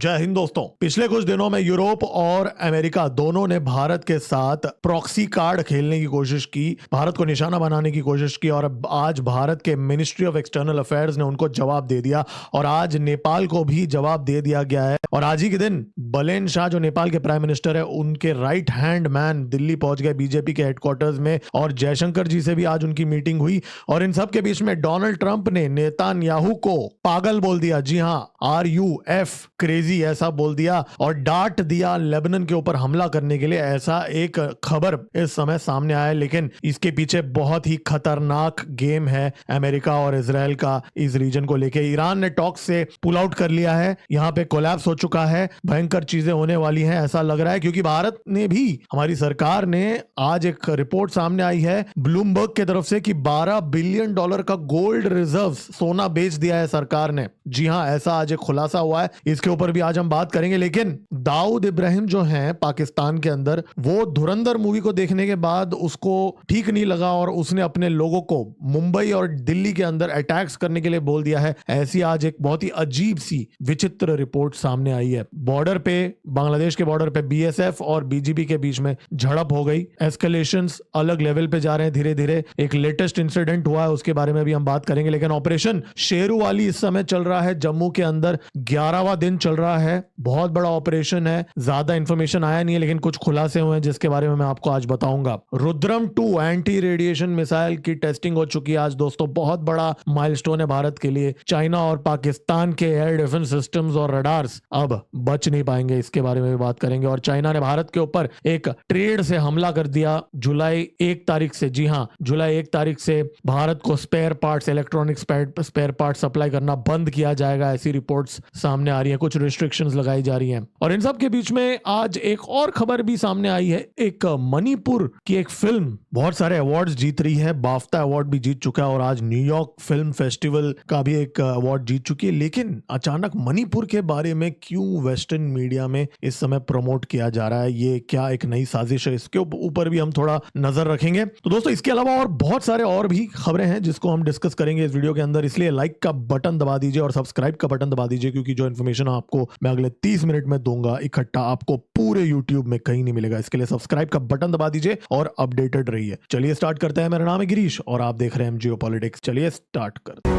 जय हिंद दोस्तों। पिछले कुछ दिनों में यूरोप और अमेरिका दोनों ने भारत के साथ प्रॉक्सी कार्ड खेलने की कोशिश की, भारत को निशाना बनाने की कोशिश की और अब आज भारत के मिनिस्ट्री ऑफ एक्सटर्नल अफेयर्स ने उनको जवाब दे दिया और आज नेपाल को भी जवाब दे दिया गया है। और आज ही के दिन बलेन शाह जो नेपाल के प्राइम मिनिस्टर है, उनके राइट हैंड मैन दिल्ली पहुंच गए बीजेपी के हेडक्वार्टर्स में और जयशंकर जी से भी आज उनकी मीटिंग हुई। और इन सब के बीच में डोनाल्ड ट्रंप ने नेतान्याहू को पागल बोल दिया। जी हां, RUF क्रेजी ऐसा बोल दिया और डांट दिया लेबनान के ऊपर हमला करने के लिए। ऐसा एक खबर इस समय सामने आया है, लेकिन इसके पीछे बहुत ही खतरनाक गेम है अमेरिका और इजराइल का इस रीजन को लेके। ईरान ने टॉक से पुल आउट कर लिया है, यहां पे कोलैप्स हो चुका है, भयंकर चीजें होने वाली हैं ऐसा लग रहा है, क्योंकि भारत ने भी, हमारी सरकार ने आज एक रिपोर्ट सामने आई है ब्लूमबर्ग की तरफ से कि $12 बिलियन का गोल्ड रिजर्व सोना बेच दिया है सरकार ने। जी हां, ऐसा आज एक खुलासा हुआ है, इसके ऊपर भी आज हम बात करेंगे। लेकिन दाऊद इब्राहिम जो हैं पाकिस्तान के अंदर, वो धुरंधर मूवी को देखने के बाद उसको ठीक नहीं लगा और उसने अपने लोगों को मुंबई और दिल्ली के अंदर अटैक्स करने के लिए बोल दिया है। ऐसी आज एक बहुत ही अजीब सी विचित्र रिपोर्ट सामने आई है। बॉर्डर पे, बांग्लादेश के बॉर्डर पे BSF और BGP के बीच में झड़प हो गई, एस्केलेशंस अलग लेवल पे जा रहे हैं धीरे धीरे। एक लेटेस्ट इंसिडेंट हुआ है, उसके बारे में भी हम बात करेंगे। लेकिन ऑपरेशन शेरू वाली इस समय चल रहा है जम्मू के अंदर, 11वां दिन चल रहा है, बहुत बड़ा ऑपरेशन है। ज्यादा इंफॉर्मेशन आया नहीं है, लेकिन कुछ खुलासे हुए हैं जिसके बारे में मैं आपको आज बताऊंगा। रुद्रम 2 एंटी रेडिएशन मिसाइल की टेस्टिंग हो चुकी है आज दोस्तों, बहुत बड़ा माइलस्टोन है भारत के लिए। चाइना और पाकिस्तान के एयर डिफेंस सिस्टम्स और रडार्स अब बच नहीं पाएंगे, इसके बारे में भी बात करेंगे। और चाइना ने भारत के ऊपर एक ट्रेड से हमला कर दिया जुलाई 1 तारीख से। जी हां, जुलाई 1 तारीख से भारत को spare parts, electronic spare parts supply करना बंद किया जाएगा, ऐसी रिपोर्ट्स सामने आ रही है। कुछ रिस्ट्रिक्शंस लगाई जा रही हैं। और इन सब के बीच में आज एक और खबर भी सामने आई है। एक मणिपुर की एक फिल्म बहुत सारे अवार्ड्स जीत रही है, बाफ्ता अवार्ड भी जीत चुका है और आज न्यूयॉर्क फिल्म फेस्टिवल का भी एक अवार्ड जीत चुकी है। लेकिन अचानक मणिपुर के बारे में क्यों वेस्टर्न मीडिया में इस समय प्रमोट किया जा रहा है, ये क्या एक नई साजिश है, इसके ऊपर भी हम थोड़ा नजर रखेंगे। तो दोस्तों, इसके अलावा और बहुत सारे और भी खबरें हैं जिसको हम डिस्कस करेंगे इस वीडियो के अंदर, इसलिए लाइक का बटन दबा दीजिए और सब्सक्राइब का बटन दबा दीजिए, क्योंकि जो इन्फॉर्मेशन आपको मैं अगले 30 मिनट में दूंगा इकट्ठा, आपको पूरे YouTube में कहीं नहीं मिलेगा। इसके लिए सब्सक्राइब का बटन दबा दीजिए और अपडेटेड रहिए। चलिए स्टार्ट करते हैं। मेरा नाम है गिरीश और आप देख रहे हैं जियोपॉलिटिक्स। चलिए स्टार्ट करते हैं।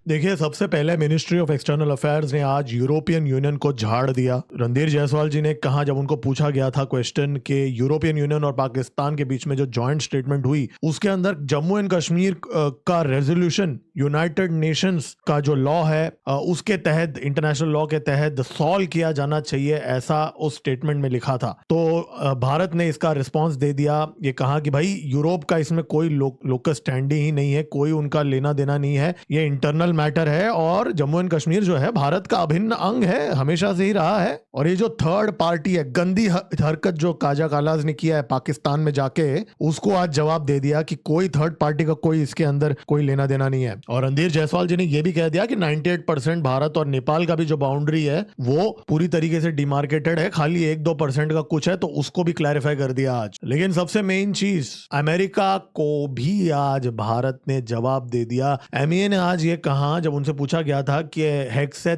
देखिए, सबसे पहले मिनिस्ट्री ऑफ एक्सटर्नल अफेयर्स ने आज यूरोपियन यूनियन को झाड़ दिया। रणधीर जायसवाल जी ने कहा, जब उनको पूछा गया था क्वेश्चन के यूरोपियन यूनियन और पाकिस्तान के बीच में जो जॉइंट स्टेटमेंट हुई, उसके अंदर जम्मू एंड कश्मीर का रेजोल्यूशन यूनाइटेड नेशंस का जो लॉ है उसके तहत, इंटरनेशनल लॉ के तहत सॉल्व किया जाना चाहिए, ऐसा उस स्टेटमेंट में लिखा था। तो भारत ने इसका रिस्पॉन्स दे दिया। ये कहा कि भाई यूरोप का इसमें कोई लोकल स्टैंडिंग ही नहीं है, कोई उनका लेना देना नहीं है, ये इंटरनल मैटर है और जम्मू एंड कश्मीर जो है भारत का अभिन्न अंग है, हमेशा से ही रहा है। और ये जो थर्ड पार्टी है, गंदी हरकत जो काजा कालाज ने किया है पाकिस्तान में जाके, उसको आज जवाब दे दिया कि कोई थर्ड पार्टी का कोई इसके अंदर कोई लेना देना नहीं है। और रणधीर जायसवाल जी ने यह भी कह दिया कि 98% भारत और नेपाल का भी जो बाउंड्री है वो पूरी तरीके से डिमार्केटेड है, खाली 1-2% का कुछ है, तो उसको भी क्लैरिफाई कर दिया आज। लेकिन सबसे मेन चीज, अमेरिका को भी आज भारत ने जवाब दे दिया। MEA ने आज ये कहा, जब उनसे पूछा गया था कि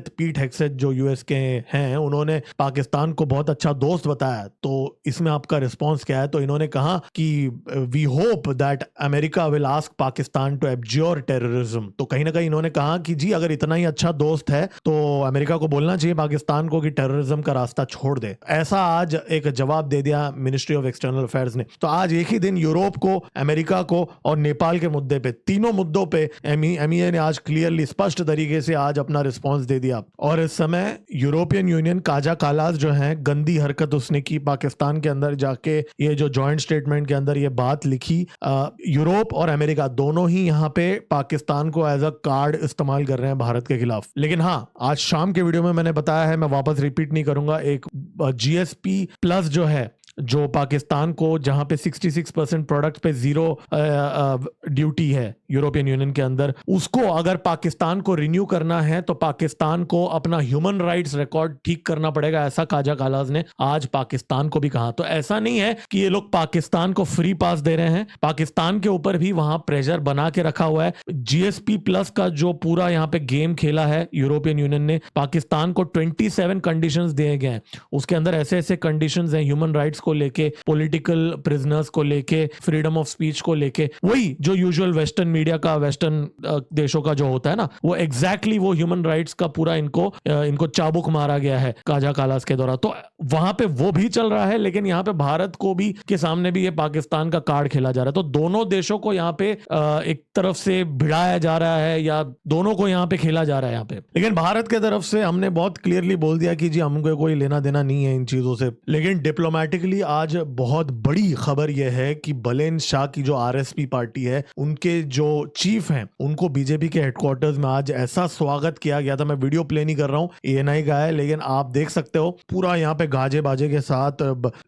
पीट हेग्सेथ जो US के हैं, उन्होंने पाकिस्तान को बहुत अच्छा दोस्त बताया, तो इसमें आपका रिस्पांस क्या है? तो इन्होंने कहा कि we hope that America will ask Pakistan to abjure terrorism. तो कहीं ना कहीं इन्होंने कहा कि जी, अगर इतना ही अच्छा दोस्त है तो अमेरिका को बोलना चाहिए पाकिस्तान को कि टेररिज्म का रास्ता छोड़ दे। ऐसा आज एक जवाब दे दिया मिनिस्ट्री ऑफ एक्सटर्नल अफेयर्स ने। तो आज एक ही दिन यूरोप को, अमेरिका को और नेपाल के मुद्दे पे, तीनों मुद्दों पे MEA ने आज क्लियरली, स्पष्ट तरीके से आज अपना रिस्पांस दे दिया। और इस समय यूरोपियन यूनियन, काजा कालाज जो है, गंदी हरकत उसने की पाकिस्तान के अंदर जाके, ये जो जॉइंट स्टेटमेंट के अंदर ये बात लिखी, यूरोप और अमेरिका दोनों ही यहाँ पे पाकिस्तान को एज अ कार्ड इस्तेमाल कर रहे हैं भारत के खिलाफ। लेकिन हाँ, आज शाम के वीडियो में मैंने बताया है, मैं वापस रिपीट नहीं करूंगा, एक GSP+ जो है, जो पाकिस्तान को, जहां पे 66% प्रोडक्ट पे 0 ड्यूटी है, यूरोपियन यूनियन के अंदर, उसको अगर पाकिस्तान को रिन्यू करना है तो पाकिस्तान को अपना ह्यूमन राइट्स रिकॉर्ड ठीक करना पड़ेगा, ऐसा काजा कालाज ने आज पाकिस्तान को भी कहा। तो ऐसा नहीं है कि ये लोग पाकिस्तान को फ्री पास दे रहे हैं, पाकिस्तान के ऊपर भी वहां प्रेशर बना के रखा हुआ है। जीएसपी प्लस का जो पूरा यहाँ पे गेम खेला है यूरोपियन यूनियन ने, पाकिस्तान को 27 कंडीशंस दिए गए हैं। उसके अंदर ऐसे ऐसे कंडीशंस हैं ह्यूमन राइट्स को लेके, पॉलिटिकल प्रिजनर्स को लेके, फ्रीडम ऑफ स्पीच को लेके, वही जो यूजुअल वेस्टर्न मीडिया का, वेस्टर्न देशों का जो होता है ना, वो एग्जैक्टली वो ह्यूमन राइट्स का पूरा इनको चाबुक मारा गया है काजा कालास के द्वारा। तो वहां पे वो भी चल रहा है, लेकिन यहाँ पे भारत को भी के सामने भी ये पाकिस्तान का कार्ड खेला जा रहा है। तो दोनों देशों को यहाँ पे एक तरफ से भिड़ाया जा रहा है या दोनों को यहाँ पे खेला जा रहा है यहाँ पे। लेकिन भारत के तरफ से हमने बहुत क्लियरली बोल दिया कि जी हमको कोई लेना देना नहीं है इन चीजों से। लेकिन डिप्लोमेटिकली आज बहुत बड़ी खबर यह है कि बलेन शाह की जो आरएसपी पार्टी है, उनके जो चीफ हैं, उनको बीजेपी के हेडक्वार्टर्स में आज ऐसा स्वागत किया गया था। मैं वीडियो प्ले नहीं कर रहा हूं, एएनआई का है, लेकिन आप देख सकते हो पूरा यहाँ पे गाजे बाजे के साथ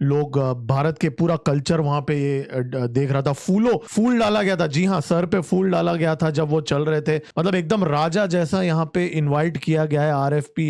लोग, भारत के पूरा कल्चर वहां पे ये देख रहा था। फूल डाला गया था, जी हाँ, सर पे फूल डाला गया था जब वो चल रहे थे। मतलब एकदम राजा जैसा यहाँ पे इनवाइट किया गया है आरएफपी,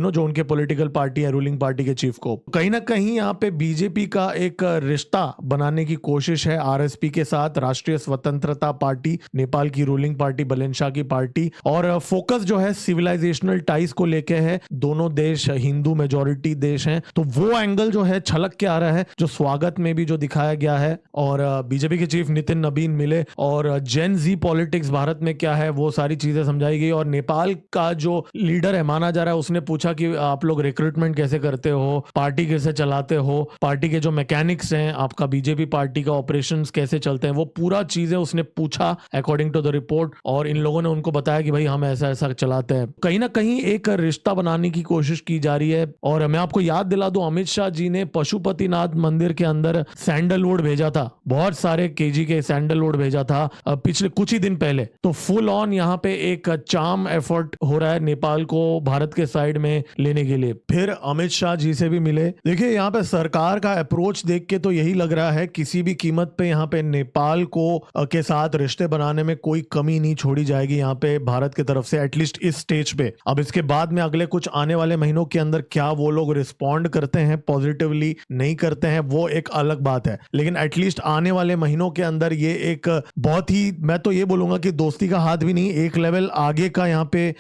जो उनके पॉलिटिकल पार्टी है, रूलिंग पार्टी के चीफ को। कहीं ना कहीं यहाँ पे बीजेपी का एक रिश्ता बनाने की कोशिश है आरएसपी के साथ, राष्ट्रीय स्वतंत्रता पार्टी, नेपाल की रूलिंग पार्टी, बलेन शाह की पार्टी। और फोकस जो है सिविलाइजेशनल टाइज को लेके है, दोनों देश हिंदू मेजोरिटी देश हैं, तो वो एंगल जो है छलक के आ रहा है, जो स्वागत में भी जो दिखाया गया है। और बीजेपी के चीफ नितिन नबीन मिले और जेन जी पॉलिटिक्स भारत में क्या है वो सारी चीजें समझाई गई। और नेपाल का जो लीडर है माना जा रहा है, उसने पूछा कि आप लोग रिक्रूटमेंट कैसे करते हो, पार्टी कैसे चलाते हो, पार्टी के जो मैकेनिक्स हैं, आपका बीजेपी पार्टी का ऑपरेशंस कैसे चलते हैं, वो पूरा चीजें उसने पूछा अकॉर्डिंग टू द रिपोर्ट। और इन लोगों ने उनको बताया कि भाई हम ऐसा ऐसा चलाते हैं। कहीं ना कहीं एक रिश्ता बनाने की कोशिश की जा रही है। और मैं आपको याद दिला दूं, अमित शाह जी ने पशुपतिनाथ मंदिर के अंदर सैंडलवुड भेजा था, बहुत सारे केजी के सैंडलवुड भेजा था पिछले कुछ ही दिन पहले। तो फुल ऑन यहाँ पे एक चार्म एफर्ट हो रहा है नेपाल को भारत के साइड में लेने के लिए। फिर अमित शाह जी से भी मिले। देखिए यहाँ पे सरकार का अप्रोच देख के तो यही लग रहा है किसी भी कीमत पे यहाँ पे नेपाल को के साथ रिश्ते बनाने में कोई कमी नहीं छोड़ी जाएगी यहाँ पे भारत की तरफ से, एटलीस्ट इस स्टेज पे। अब इसके बाद में अगले कुछ आने वाले महीनों के अंदर क्या वो लोग रिस्पॉन्ड करते हैं पॉजिटिवली, नहीं करते हैं, वो एक अलग बात है। लेकिन एटलीस्ट आने वाले महीनों के अंदर ये एक बहुत ही, मैं तो ये बोलूंगा कि दोस्ती का हाथ भी नहीं, एक लेवल आगे का यहाँ पे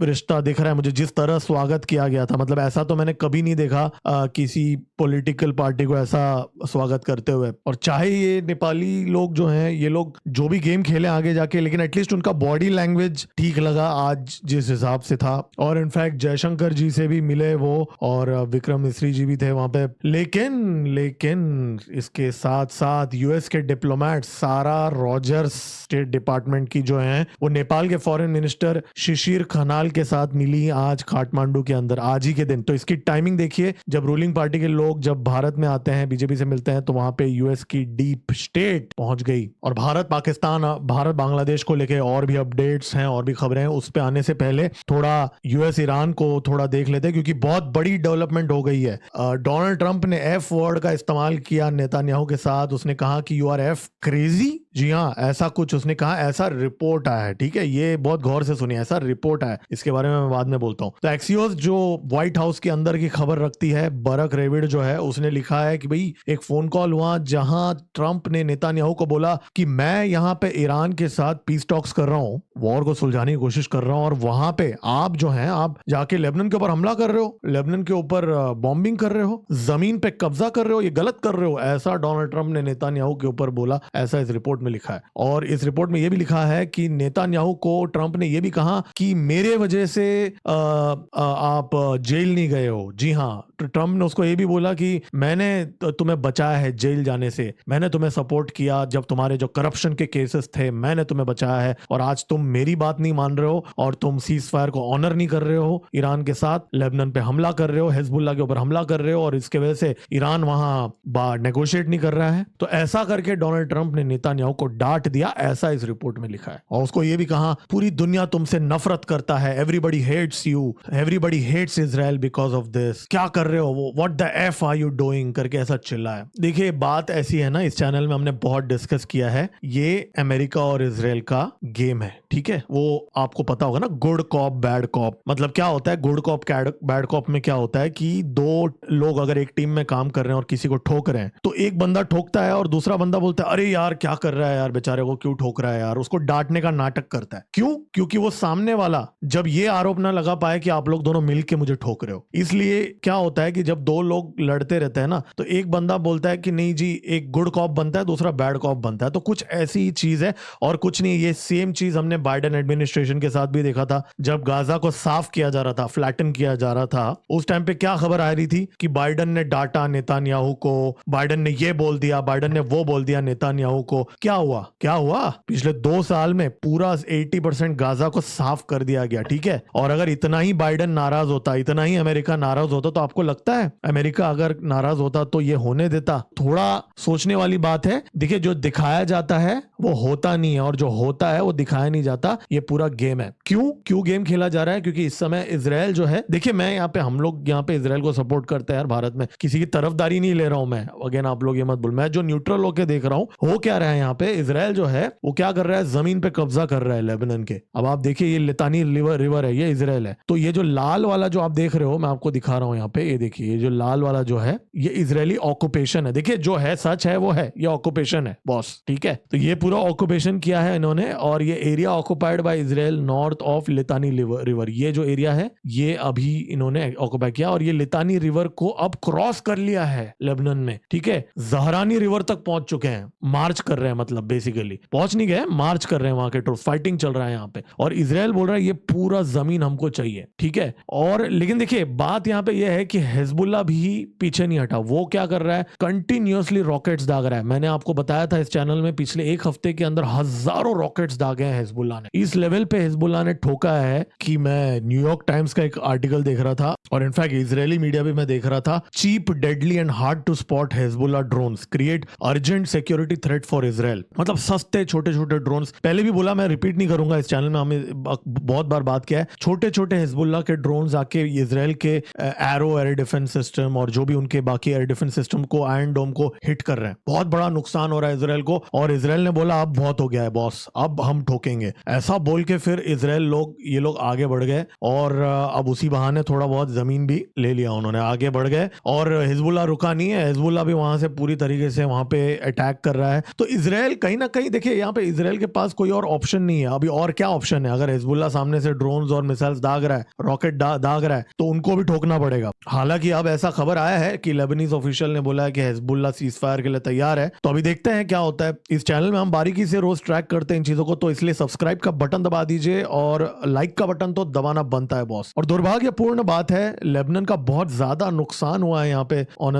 रिश्ता दिख रहा है मुझे। जिस तरह स्वागत किया गया था, मतलब ऐसा तो मैंने कभी नहीं देखा किसी पॉलिटिकल पार्टी को ऐसा स्वागत करते हुए। और चाहे ये नेपाली लोग जो हैं, ये लोग जो भी गेम खेले आगे जाके, लेकिन एटलीस्ट उनका बॉडी लैंग्वेज ठीक लगा आज जिस हिसाब से था। और इनफैक्ट जयशंकर जी से भी मिले वो, और विक्रम मिश्री जी भी थे वहां पे। लेकिन इसके साथ साथ यूएस के डिप्लोमेट सारा रॉजर्स, स्टेट डिपार्टमेंट की जो हैं, वो नेपाल के फॉरेन मिनिस्टर शिशिर खनाल के साथ मिली आज काठमांडू के अंदर, आज ही के दिन। तो इसकी टाइमिंग देखिए, जब रूलिंग पार्टी के लोग जब भारत में आते हैं, बीजेपी से मिलते हैं, तो वहां पे यूएस की डीप स्टेट पहुंच गई। और भारत पाकिस्तान, भारत बांग्लादेश को लेके और भी अपडेट्स हैं और भी खबरें हैं, उस पे आने से पहले थोड़ा यूएस ईरान को थोड़ा देख लेते हैं, क्योंकि बहुत बड़ी डेवलपमेंट हो गई है। डोनाल्ड ट्रंप ने एफ वर्ड का इस्तेमाल किया नेतान्याहू के साथ। उसने कहा कि यू आर एफ क्रेजी, जी हाँ, ऐसा कुछ उसने कहा, ऐसा रिपोर्ट आया है, ठीक है, ये बहुत गौर से सुनिए, ऐसा रिपोर्ट आया, इसके बारे में मैं बाद में बोलता हूँ। तो एक्सियोस जो व्हाइट हाउस के अंदर की खबर रखती है, बरक रेविड जो है, उसने लिखा है कि भाई एक फोन कॉल हुआ जहां ट्रंप ने नेतान्याहू को बोला कि मैं यहाँ पे ईरान के साथ पीस टॉक्स कर रहा हूँ, वॉर को सुलझाने की कोशिश कर रहा हूँ, और वहां पे आप जो हैं, आप जाके लेबनान के ऊपर हमला कर रहे हो, लेबनान के ऊपर बॉम्बिंग कर रहे हो, जमीन पे कब्जा कर रहे हो, ये गलत कर रहे हो, ऐसा डोनाल्ड ट्रंप ने नेतान्याहू के ऊपर बोला, ऐसा इस रिपोर्ट में लिखा है। और इस रिपोर्ट में यह भी लिखा है कि नेतान्याहू को ट्रंप ने यह भी कहा कि मेरे वजह से आप जेल नहीं गए हो। जी हाँ, ट्रंप ने उसको यह भी बोला कि मैंने तुम्हें बचाया है जेल जाने से, मैंने तुम्हें सपोर्ट किया जब तुम्हारे जो करप्शन के केसेस थे, मैंने तुम्हें बचाया है, और आज तुम मेरी बात नहीं मान रहे हो और तुम सीज फायर को ऑनर नहीं कर रहे हो, ईरान के साथ लेबनान पे हमला कर रहे हो, हिजबुल्लाह के ऊपर हमला कर रहे हो, और इसके वजह से ईरान वहां नेगोशिएट नहीं कर रहा है। तो ऐसा करके डोनाल्ड ट्रंप ने नेतान्याहू को डांट दिया, ऐसा इस रिपोर्ट में लिखा है। और उसको यह भी कहा पूरी दुनिया तुमसे नफरत करता है, everybody hates you, everybody hates Israel because of this, क्या कर रहे हो वो, what the F are you doing करके ऐसा चिल्ला है। देखिए बात ऐसी है ना, इस चैनल में हमने बहुत डिस्कस किया है, ये अमेरिका और इजराइल का गेम है, ठीक है। वो आपको पता होगा ना, गुड कॉप बैड कॉप। मतलब क्या होता है गुड कॉप बैड कॉप में? क्या होता है कि दो लोग अगर एक टीम में काम कर रहे हैं और किसी को ठोक रहे हैं, तो एक बंदा ठोकता है और दूसरा बंदा बोलता है अरे यार क्या कर रहा है यार, बेचारे को क्यों ठोक रहा है यार, उसको डांटने का नाटक करता है। क्यों? क्योंकि वो सामने वाला जब ये आरोप ना लगा पाए कि आप लोग दोनों मिलके मुझे ठोक रहे हो। इसलिए क्या होता है कि जब दो लोग लड़ते रहते हैं ना, तो एक बंदा बोलता है कि नहीं जी, एक गुड कॉप बनता है, दूसरा बैड कॉप बनता है। तो कुछ ऐसी ही चीज है और कुछ नहीं। ये सेम चीज हमने बाइडेन एडमिनिस्ट्रेशन के साथ भी देखा था। जब गाजा को साफ किया जा रहा था, फ्लैटन किया जा रहा था, उस टाइम पे क्या खबर आ रही थी कि बाइडेन ने डांटा नेतान्याहू को, बाइडेन ने ये बोल दिया, बाइडेन ने वो बोल दिया नेतान्याहू को। क्या हुआ? क्या हुआ? पिछले 2 साल में पूरा 80% गाजा को साफ कर दिया गया, ठीक है। और अगर इतना ही बाइडेन नाराज होता, इतना ही अमेरिका नाराज होता, तो आपको लगता है अमेरिका अगर नाराज होता तो ये होने देता? थोड़ा सोचने वाली बात है। देखिए, जो दिखाया जाता है वो होता नहीं है और जो होता है वो दिखाया नहीं जाता। ये पूरा गेम है। क्यों गेम खेला जा रहा है? क्योंकि इस समय इजराइल जो है, देखिए मैं यहाँ पे, हम लोग यहाँ पे इजराइल को सपोर्ट करते हैं यार, भारत में किसी की तरफदारी नहीं ले रहा हूं मैं। अगेन आप लोग ये मत बोल, मैं जो न्यूट्रल होके देख रहा हूं हो क्या रहा है यहाँ पे। इजराइल जो है वो क्या कर रहा है, जमीन पे कब्जा कर रहा है लेबनान के। अब आप देखिए, ये लितानी रिवर है, ये इजराइल है। तो ये जो लाल वाला जो आप देख रहे हो, मैं आपको दिखा रहा हूं यहाँ पे, ये देखिए, ये जो लाल वाला जो है, ये इजरायली ऑक्यूपेशन है। देखिए जो है सच है वो है, ये ऑक्यूपेशन है बॉस, ठीक है। तो ये पूरा ऑक्यूपेशन किया है इन्होंने, और ये area occupied by Israel north of Litani river, ये जो एरिया है ये अभी इन्होंने ऑक्युपाई किया। और ये लितानी रिवर को अब क्रॉस कर लिया है लेबनान में, ठीक है। जहरानी रिवर तक पहुंच चुके हैं, मार्च कर रहे हैं, मतलब बेसिकली पहुंच नहीं गए, मार्च कर रहे हैं वहां के ट्रूप, फाइटिंग चल रहा है यहाँ पे। और इजराइल बोल रहा है ये पूरा जमीन हमको चाहिए, ठीक है। और लेकिन देखिए बात यहाँ पे ये है कि हिजबुल्लाह भी पीछे नहीं हटा। वो क्या कर रहा है, कंटिन्यूअसली रॉकेट्स दाग रहा है। मैंने आपको बताया था इस चैनल में, पिछले एक हफ्ते के अंदर हजारों रॉकेट्स दागे हैं हिजबुल्लाह ने। इस लेवल पे हिजबुल्लाह ने ठोका है कि मैं न्यूयॉर्क टाइम्स का एक आर्टिकल देख रहा था, और इनफैक्ट इजरायली मीडिया भी मैं देख रहा था। Cheap, deadly and hard to spot Hezbollah drones create urgent security threat for Israel. मतलब सस्ते छोटे छोटे ड्रोन्स, पहले भी बोला, मैं रिपीट नहीं करूंगा, इस चैनल में हमें बहुत बार बात किया है। छोटे छोटे हिजबुल्लाह के ड्रोन्स आके इजराइल के एरो एयर डिफेंस सिस्टम और जो भी उनके बाकी एयर डिफेंस सिस्टम को, आयरन डोम को हिट कर रहे हैं। बहुत बड़ा नुकसान हो रहा है इजराइल को, और इजराइल ने बोला अब बहुत हो गया है बॉस, अब हम ठोकेंगे। ऐसा बोल के फिर इजराइल ये लोग आगे बढ़ गए, और अब उसी बहाने थोड़ा बहुत जमीन भी ले लिया उन्होंने, आगे बढ़ गए। और हिजबुल्लाह रुका नहीं है, हिजबुल्लाह भी वहां से पूरी तरीके से वहां पे अटैक कर रहा है। तो इजराइल कहीं ना कहीं, देखिए यहाँ पे इजराइल के पास कोई और ऑप्शन नहीं है अभी। और क्या ऑप्शन है? अगर हिजबुल्लाह सामने से ड्रोन्स और मिसाइल्स दाग रहा है, रॉकेट दाग रहा है, तो उनको भी ठोकना पड़ेगा। हालांकि अब ऐसा खबर आया है कि लेबनीज ऑफिशियल ने बोला है कि हिजबुल्लाह सीजफायर के लिए तैयार है। तो अभी देखते हैं क्या होता है। इस चैनल में हम बारीकी से रोज ट्रैक करते हैं इन चीजों को, तो इसलिए सब्सक्राइब का बटन दबा दीजिए और लाइक का बटन तो दबाना बनता है बॉस। और दुर्भाग्यपूर्ण बात है, लेबनान का बहुत ज्यादा नुकसान हुआ है यहाँ पे, ऑन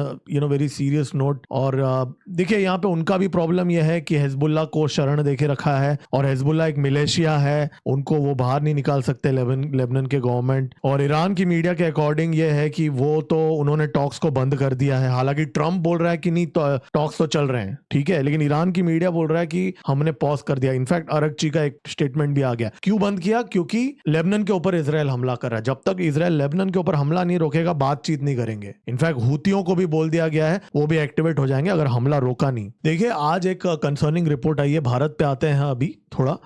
वेरी सीरियस नोट। और देखिए यहाँ पे उनका भी प्रॉब्लम यह है कि हिजबुल्लाह को शरण देके रखा है, और हिजबुल्लाह एक मिलिशिया है, उनको वो बाहर नहीं निकाल सकते लेबनान के गवर्नमेंट। और ईरान की मीडिया के अकॉर्डिंग ये है कि वो तो उन्होंने टॉक्स को बंद कर दिया है। हालांकि ट्रंप बोल रहा है कि नहीं, टॉक्स तो चल रहे हैं, ठीक है, लेकिन ईरान की मीडिया बोल रहा है कि हमने पॉज कर दिया। इनफैक्ट अरगची का एक स्टेटमेंट भी आ गया। क्यों बंद किया? क्योंकि लेबनान के ऊपर इजराइल हमला कर रहा है। जब तक इजराइल लेबनान के ऊपर हमला नहीं रोकेगा, बातचीत नहीं करेंगे। इनफैक्ट हूतियों को भी बोल दिया गया है, वो भी एक्टिवेट हो जाएंगे अगर हमला रोका नहीं। देखिए आज एक कंसर्निंग रिपोर्ट आई है, भारत पे आते हैं अभी थोड़ा।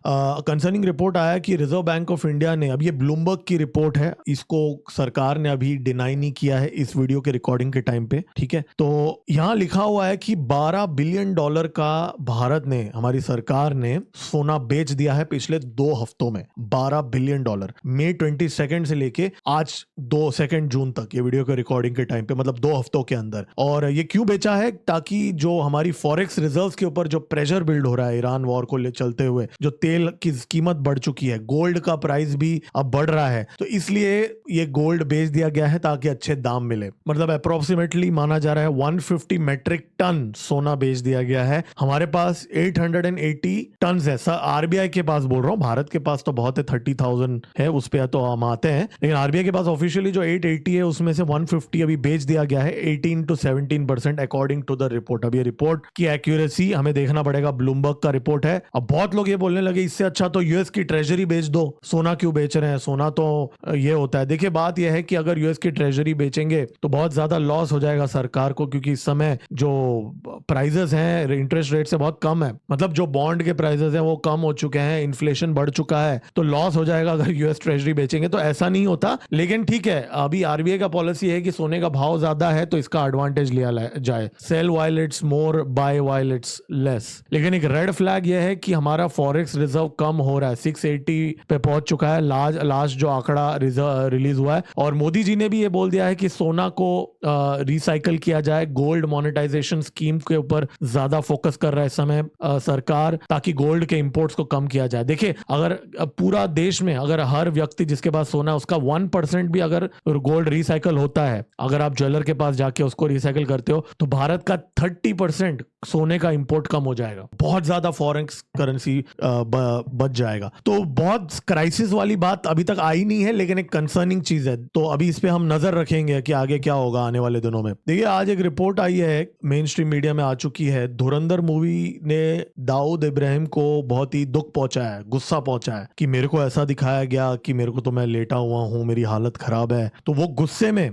कंसर्निंग रिपोर्ट आया कि रिजर्व बैंक ऑफ इंडिया ने, अब ये ब्लूमबर्ग की रिपोर्ट है, इसको सरकार ने अभी डिनाई नहीं किया है इस वीडियो के रिकॉर्डिंग के टाइम पे, ठीक है। तो यहां लिखा हुआ है कि $12 बिलियन का भारत ने, हमारी सरकार ने सोना बेच दिया है पिछले 2 हफ्तों में। $12 बिलियन मई 22 से लेके आज 2 जून तक, ये वीडियो के रिकॉर्डिंग के टाइम पे, मतलब 2 हफ्तों के अंदर। और ये क्यों बेचा है? ताकि जो हमारी फॉरेक्स रिजर्व्स के ऊपर जो प्रेशर बिल्ड हो रहा है ईरान वॉर को ले चलते हुए, जो तेल की कीमत बढ़ चुकी है, गोल्ड का प्राइस भी अब बढ़ रहा है, तो इसलिए ये गोल्ड बेच दिया गया है ताकि अच्छे दाम मिले। मतलब अप्रोक्सीमेटली माना जा रहा है 150 मेट्रिक टन सोना बेच दिया गया है। हमारे पास 880 टन है। आरबीआई के पास बोल रहा हूँ, भारत के पास तो बहुत है, 30,000 है, उस पे तो हम आते हैं, लेकिन आरबीआई के पास ऑफिशियली जो 880 है उसमें से 150 अभी बेच दिया गया है, 18 to 17% according to the report. अब ये रिपोर्ट की एक्यूरेसी हमें देखना पड़ेगा, ब्लूमबर्ग का रिपोर्ट है। अब बहुत लोग ये बोलने लगे इससे अच्छा तो यूएस की ट्रेजरी बेच दो, सोना क्यों बेच रहे हैं, सोना तो ये होता है। देखिए बात यह है कि अगर यूएस की ट्रेजरी बेचेंगे तो बहुत ज्यादा लॉस हो जाएगा सरकार को, क्योंकि इस समय जो प्राइजेस हैं इंटरेस्ट रेट से बहुत कम है, मतलब जो बॉन्ड के प्राइजेस हैं वो कम हो चुके हैं, इन्फ्लेशन बढ़ चुका है, तो लॉस हो जाएगा अगर यूएस ट्रेजरी बेचेंगे। तो ऐसा नहीं होता, लेकिन ठीक है, अभी आरबीआई का पॉलिसी है कि सोने का भाव ज्यादा है तो इसका एडवांटेज लिया जाए, sell while it's more, buy while it's less. लेकिन एक रेड फ्लैग यह है कि हमारा फॉरेक्स रिजर्व कम हो रहा है, 680 पे पहुंच चुका है लास्ट जो आंकड़ा रिलीज हुआ है। और मोदी जी ने भी ये बोल दिया है कि सोना को रिसाइकल किया जाए, गोल्ड मोनेटाइजेशन स्कीम के ऊपर ज्यादा फोकस कर रहा है इस समय सरकार, ताकि गोल्ड के इंपोर्ट्स को कम किया जाए। देखिए अगर पूरा देश में अगर हर व्यक्ति जिसके पास सोना है उसका 1% भी अगर गोल्ड रिसाइकल होता है, अगर आप ज्वेलर के पास जाके उसको रिसाइकल करते हो, तो भारत का 30% सोने का इंपोर्ट कम हो जाएगा, बहुत ज्यादा फॉरेन करेंसी बच जाएगा। तो बहुत क्राइसिस वाली बात अभी तक आई नहीं है, लेकिन एक कंसर्निंग चीज है, तो अभी इस पे हम नजर रखेंगे कि आगे क्या होगा आने वाले दिनों में। देखिए आज एक रिपोर्ट आई है, मेन स्ट्रीम मीडिया में आ चुकी है, धुरंधर मूवी ने दाऊद इब्राहिम को बहुत ही दुख पहुंचाया है, गुस्सा पहुंचाया है कि मेरे को ऐसा दिखाया गया कि मेरे को तो मैं लेटा हुआ हूं, मेरी हालत खराब है। तो वो गुस्से में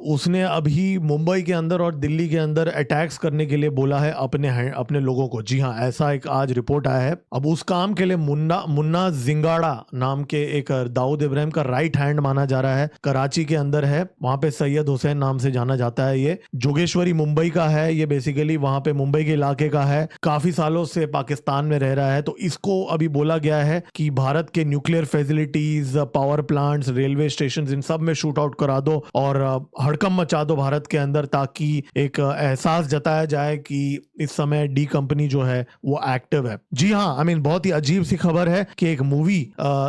उसने अभी मुंबई के अंदर और दिल्ली के अंदर अटैक्स करने के लिए बोला है अपने लोगों को। जी हाँ, ऐसा एक आज रिपोर्ट आया है। अब उस काम के लिए मुन्ना जिंगाड़ा नाम के एक दाऊद इब्राहिम का राइट हैंड माना जा रहा है, कराची के अंदर है, वहां पे सैयद हुसैन नाम से जाना जाता है। ये जोगेश्वरी मुंबई का है, ये बेसिकली वहां पे मुंबई के इलाके का है, काफी सालों से पाकिस्तान में रह रहा है। तो इसको अभी बोला गया है कि भारत के nuclear facilities, power plants, railway station, इन सब में शूट आउट करा दो और हड़कंप मचा दो भारत के अंदर, ताकि एक एहसास जताया जाए कि इस समय डी कंपनी जो है वो एक्टिव है। जी हाँ, आई मीन बहुत ही अजीब सी खबर है कि एक मूवी